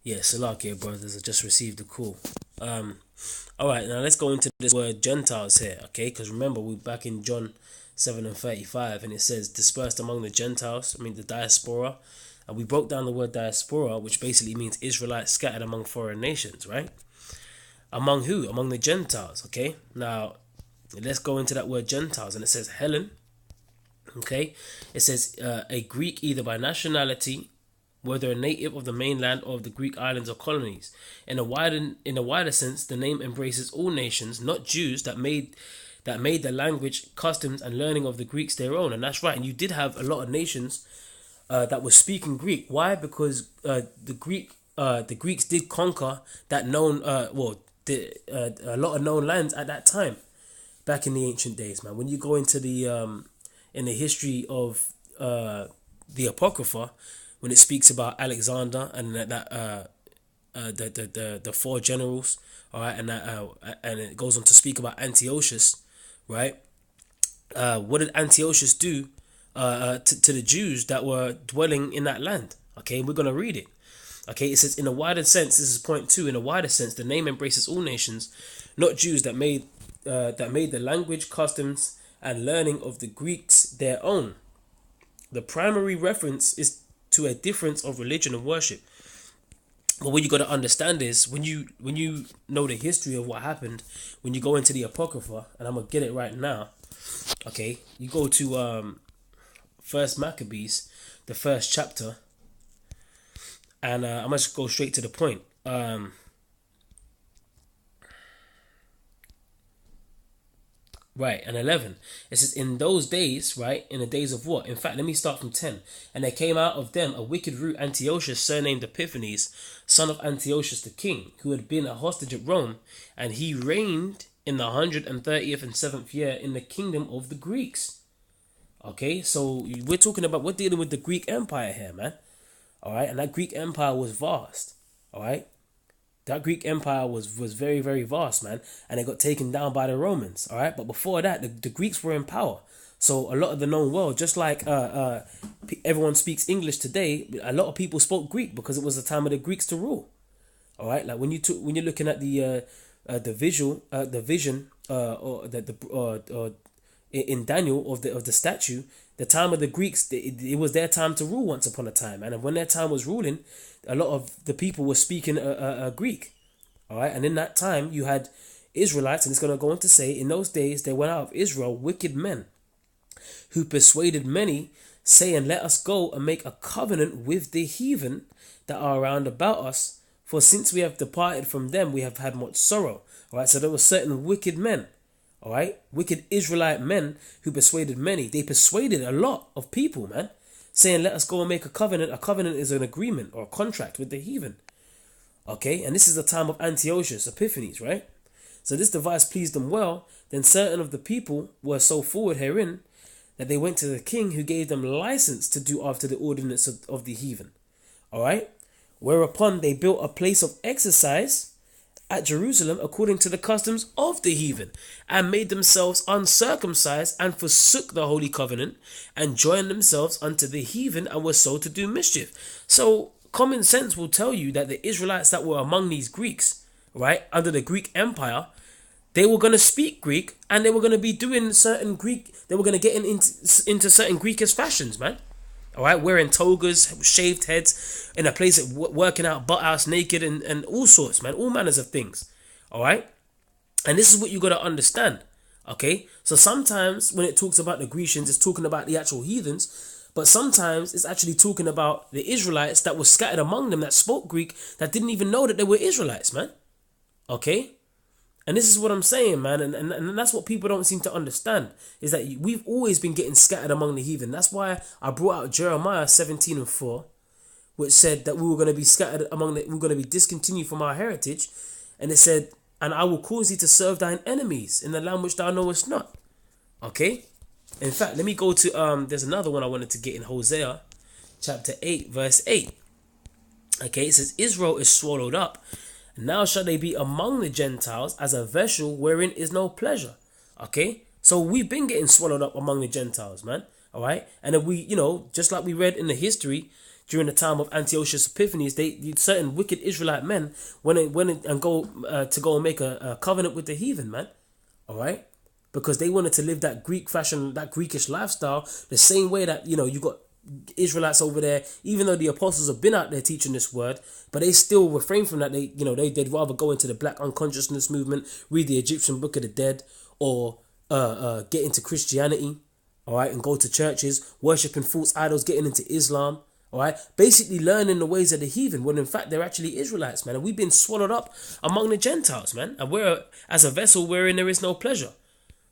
Yeah, Salakia brothers, I just received a call. All right, now let's go into this word Gentiles here, okay? Because remember, we're back in John 7:35, and it says dispersed among the Gentiles. I mean the diaspora, and we broke down the word diaspora, which basically means Israelites scattered among foreign nations, right? Among who? Among the Gentiles, okay? Now let's go into that word Gentiles, and it says Helen, okay? It says a Greek either by nationality, whether a native of the mainland or of the Greek islands or colonies. In a wider sense, the name embraces all nations, not Jews, that made the language, customs, and learning of the Greeks their own. And that's right. And you did have a lot of nations that were speaking Greek. Why? Because the Greeks did conquer that a lot of known lands at that time, back in the ancient days, man. When you go into the in the history of the Apocrypha, when it speaks about Alexander and the four generals, all right, and it goes on to speak about Antiochus, right? What did Antiochus do to the Jews that were dwelling in that land? Okay, we're gonna read it. Okay, it says in a wider sense. This is point 2. In a wider sense, the name embraces all nations, not Jews, that made the language, customs, and learning of the Greeks their own. The primary reference is to a difference of religion and worship. But what you got to understand is when you know the history of what happened, when you go into the Apocrypha, and I'm gonna get it right now. Okay, you go to First Maccabees, the first chapter, and I'm gonna just go straight to the point. Right, and 11. It says, in those days, right, in the days of what? In fact, let me start from 10. And there came out of them a wicked root, Antiochus, surnamed Epiphanes, son of Antiochus the king, who had been a hostage at Rome, and he reigned in the 130th and 7th year in the kingdom of the Greeks. Okay, so we're dealing with the Greek Empire here, man. All right, and that Greek Empire was vast. All right. That Greek Empire was very, very vast, man. And it got taken down by the Romans, all right? But before that, the Greeks were in power. So a lot of the known world, just like everyone speaks English today, a lot of people spoke Greek because it was the time of the Greeks to rule, all right? Like when you're looking at the vision, in Daniel of the statue, the time of the Greeks, it was their time to rule once upon a time. And when their time was ruling, a lot of the people were speaking Greek. All right. And in that time, you had Israelites, and it's going to go on to say, in those days, there went out of Israel wicked men who persuaded many, saying, let us go and make a covenant with the heathen that are round about us. For since we have departed from them, we have had much sorrow. All right. So there were certain wicked men. All right, wicked Israelite men who persuaded many. They persuaded a lot of people, man, saying, let us go and make a covenant. A covenant is an agreement or a contract with the heathen. Okay, and this is the time of Antiochus, Epiphanes, right? So this device pleased them well. Then certain of the people were so forward herein that they went to the king, who gave them license to do after the ordinance of the heathen. All right, whereupon they built a place of exercise at Jerusalem according to the customs of the heathen, and made themselves uncircumcised, and forsook the holy covenant, and joined themselves unto the heathen, and were so to do mischief. So common sense will tell you that the Israelites that were among these Greeks, right, under the Greek Empire, they were going to speak Greek, and they were going to be doing certain Greek, they were going to get into certain Greekish fashions, man. All right, wearing togas, shaved heads, in a place of working out butt ass naked, and all sorts, man, all manners of things. All right, and this is what you got to understand. Okay, so sometimes when it talks about the Grecians, it's talking about the actual heathens, but sometimes it's actually talking about the Israelites that were scattered among them that spoke Greek that didn't even know that they were Israelites, man. Okay. And this is what I'm saying, man, and that's what people don't seem to understand, is that we've always been getting scattered among the heathen. That's why I brought out Jeremiah 17:4, which said that we were going to be scattered we're going to be discontinued from our heritage. And it said, and I will cause thee to serve thine enemies in the land which thou knowest not. Okay? In fact, let me go to, there's another one I wanted to get in Hosea chapter 8, verse 8. Okay, it says, Israel is swallowed up. Now shall they be among the Gentiles as a vessel wherein is no pleasure. Okay? So we've been getting swallowed up among the Gentiles, man. All right? And if we, just like we read in the history, during the time of Antiochus Epiphanes, certain wicked Israelite men went and go and make a covenant with the heathen, man. All right, because they wanted to live that Greek fashion, that Greekish lifestyle, the same way that you got Israelites over there. Even though the apostles have been out there teaching this word, but they still refrain from that. They'd rather go into the black unconsciousness movement, read the Egyptian Book of the Dead, or get into Christianity. All right, and go to churches, worshiping false idols, getting into Islam. All right, basically learning the ways of the heathen, when in fact they're actually Israelites, man. And we've been swallowed up among the Gentiles, man. And we're, as a vessel wherein there is no pleasure.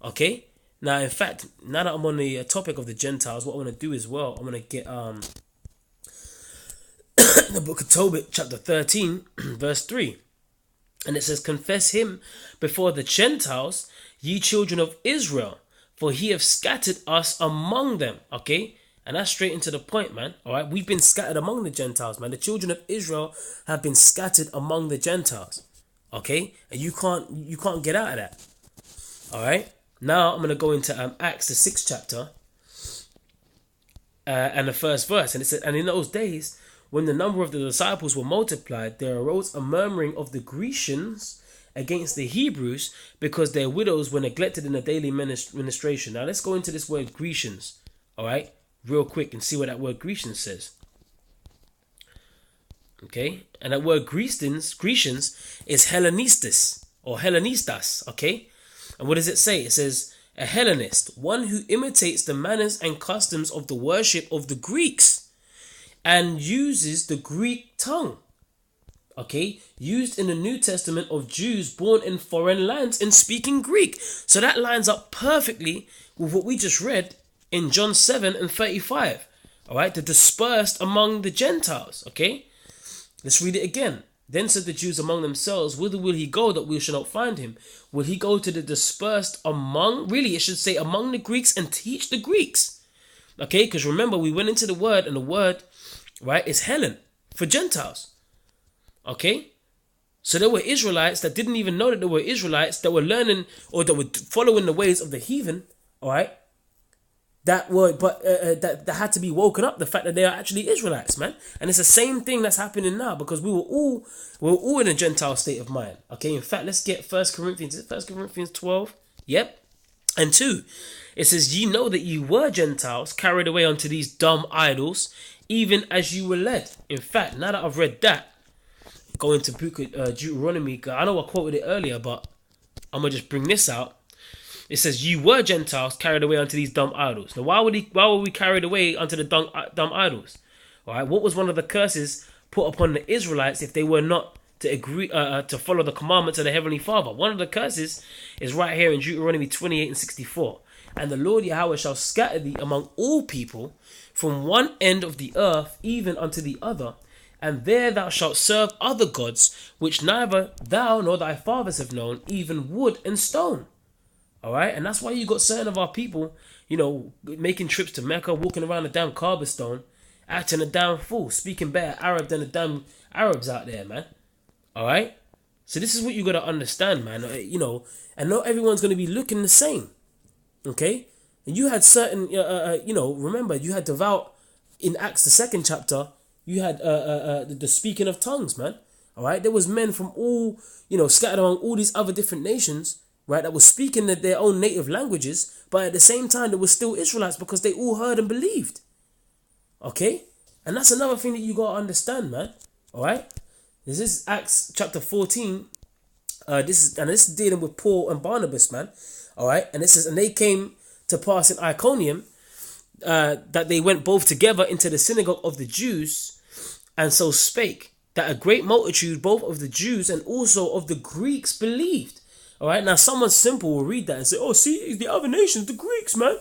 Okay? Now, in fact, now that I'm on the topic of the Gentiles, what I'm going to do as well, I'm going to get the book of Tobit, chapter 13, verse 3. And it says, confess him before the Gentiles, ye children of Israel, for he hath scattered us among them. Okay? And that's straight into the point, man. All right, we've been scattered among the Gentiles, man. The children of Israel have been scattered among the Gentiles. Okay, and you can't get out of that. All right. Now I'm gonna go into Acts, the 6th chapter, and the first verse, and it said, and in those days, when the number of the disciples were multiplied, there arose a murmuring of the Grecians against the Hebrews, because their widows were neglected in the daily ministration. Now let's go into this word Grecians. All right. Real quick and see what that word Grecians says. Okay, and that word Grecians is Hellenistas or Hellenistas. Okay, and what does it say? It says a Hellenist, one who imitates the manners and customs of the worship of the Greeks and uses the Greek tongue. Okay, used in the New Testament of Jews born in foreign lands and speaking Greek. So that lines up perfectly with what we just read in John 7:35, all right, the dispersed among the Gentiles. Okay, let's read it again. Then said the Jews among themselves, whither will he go that we shall not find him? Will he go to the dispersed among, really it should say among the Greeks, and teach the Greeks? Okay, because remember we went into the word, and the word, right, is Hellen for Gentiles. Okay, so there were Israelites that didn't even know that they were Israelites, that were learning or that were following the ways of the heathen, all right, that had to be woken up, the fact that they are actually Israelites, man. And it's the same thing that's happening now, because we were all in a Gentile state of mind. Okay, in fact, let's get 1 Corinthians 12. Yep. And 2. It says, ye know that ye were Gentiles, carried away unto these dumb idols, even as you were led. In fact, now that I've read that, going to Deuteronomy, I know I quoted it earlier, but I'm going to just bring this out. It says, you were Gentiles carried away unto these dumb idols. Now, why were we carried away unto the dumb idols? All right, what was one of the curses put upon the Israelites if they were not to agree to follow the commandments of the Heavenly Father? One of the curses is right here in Deuteronomy 28:64. And the Lord Yahweh shall scatter thee among all people from one end of the earth even unto the other, and there thou shalt serve other gods, which neither thou nor thy fathers have known, even wood and stone. All right, and that's why you got certain of our people, making trips to Mecca, walking around the damn Cobblestone, acting a damn fool, speaking better Arab than the damn Arabs out there, man. All right, so this is what you got to understand, man. And not everyone's going to be looking the same. Okay, and you had certain, remember you had devout in Acts the 2nd chapter. You had the speaking of tongues, man. All right, there was men from all, scattered among all these other different nations, right, that was speaking their own native languages, but at the same time, they were still Israelites because they all heard and believed. Okay? And that's another thing that you got to understand, man. All right? This is Acts chapter 14. This is dealing with Paul and Barnabas, man. All right? And it says, and they came to pass in Iconium, that they went both together into the synagogue of the Jews, and so spake, that a great multitude, both of the Jews and also of the Greeks, believed. All right, now someone simple will read that and say, oh, see, the other nations, the Greeks, man.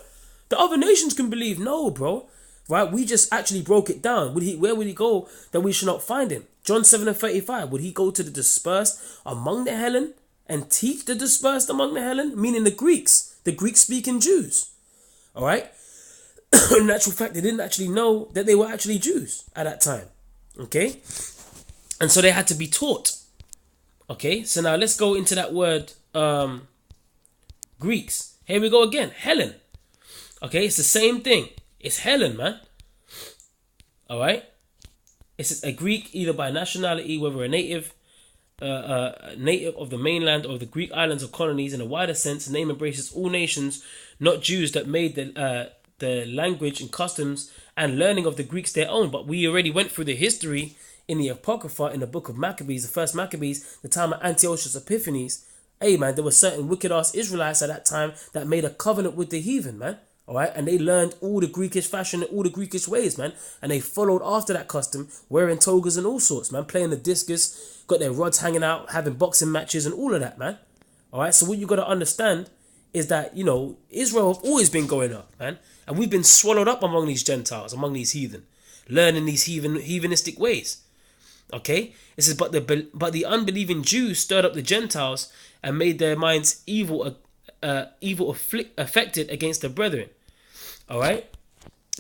The other nations can believe. No, bro. Right, we just actually broke it down. Where would he go that we should not find him? John 7:35. Would he go to the dispersed among the Hellen and teach the dispersed among the Hellen? Meaning the Greeks, the Greek-speaking Jews. All right. In actual fact, they didn't actually know that they were actually Jews at that time. Okay. And so they had to be taught. Okay. So now let's go into that word, Greeks. Here we go again. Hellen. Okay. It's the same thing. It's Hellen, man. All right. It says a Greek either by nationality, whether a native of the mainland or the Greek islands or colonies. In a wider sense, the name embraces all nations, not Jews, that made the language and customs and learning of the Greeks their own. But we already went through the history in the Apocrypha, in the book of Maccabees, the first Maccabees, the time of Antiochus Epiphanes. Hey man, there were certain wicked ass Israelites at that time that made a covenant with the heathen, man. Alright, and they learned all the Greekish fashion and all the Greekish ways, man. And they followed after that custom, wearing togas and all sorts, man. Playing the discus, got their rods hanging out, having boxing matches and all of that, man. Alright, so what you got to understand is that, you know, Israel have always been going up, man. And we've been swallowed up among these Gentiles, among these heathen. Learning these heathenistic ways. Okay? It says, but the unbelieving Jews stirred up the Gentiles and made their minds evil affected against their brethren. All right.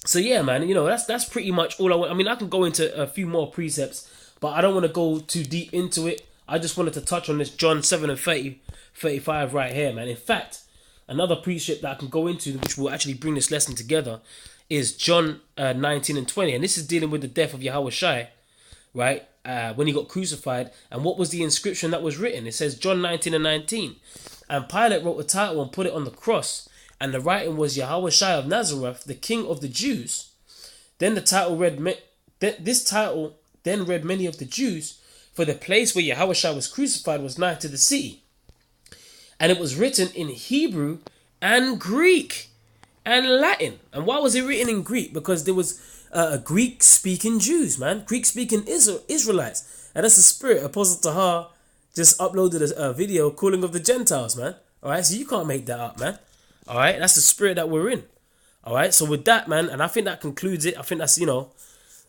So yeah, man, you know, that's pretty much all I want. I mean, I can go into a few more precepts, but I don't want to go too deep into it. I just wanted to touch on this John 7 and 35 right here, man. In fact, another precept that I can go into, which will actually bring this lesson together, is John 19 and 20. And this is dealing with the death of Yahushua, right? When he got crucified. And what was the inscription that was written? It says John 19 and 19. And Pilate wrote a title and put it on the cross. And the writing was Yahushua of Nazareth, the King of the Jews. Then the title read, this title then read many of the Jews, for the place where Yahushua was crucified was nigh to the city. And it was written in Hebrew and Greek and Latin. And why was it written in Greek? Because there was Greek-speaking Jews, man. Greek-speaking Israelites. And that's the spirit. Apostle Tahar just uploaded a video calling of the Gentiles, man. All right, so you can't make that up, man. All right, that's the spirit that we're in. All right, so with that, man, and I think that concludes it. I think that's, you know,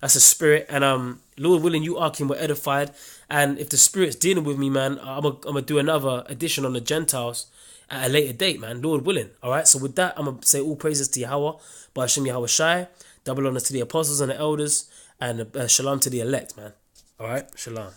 that's a spirit. And Lord willing, you, Arkin, were edified. And if the spirit's dealing with me, man, I'm gonna do another edition on the Gentiles at a later date, man. Lord willing. All right, so with that, I'm gonna say all praises to Yahweh, Ba'ashem Yahweh Shai, double honors to the apostles and the elders, and shalom to the elect, man. All right, shalom.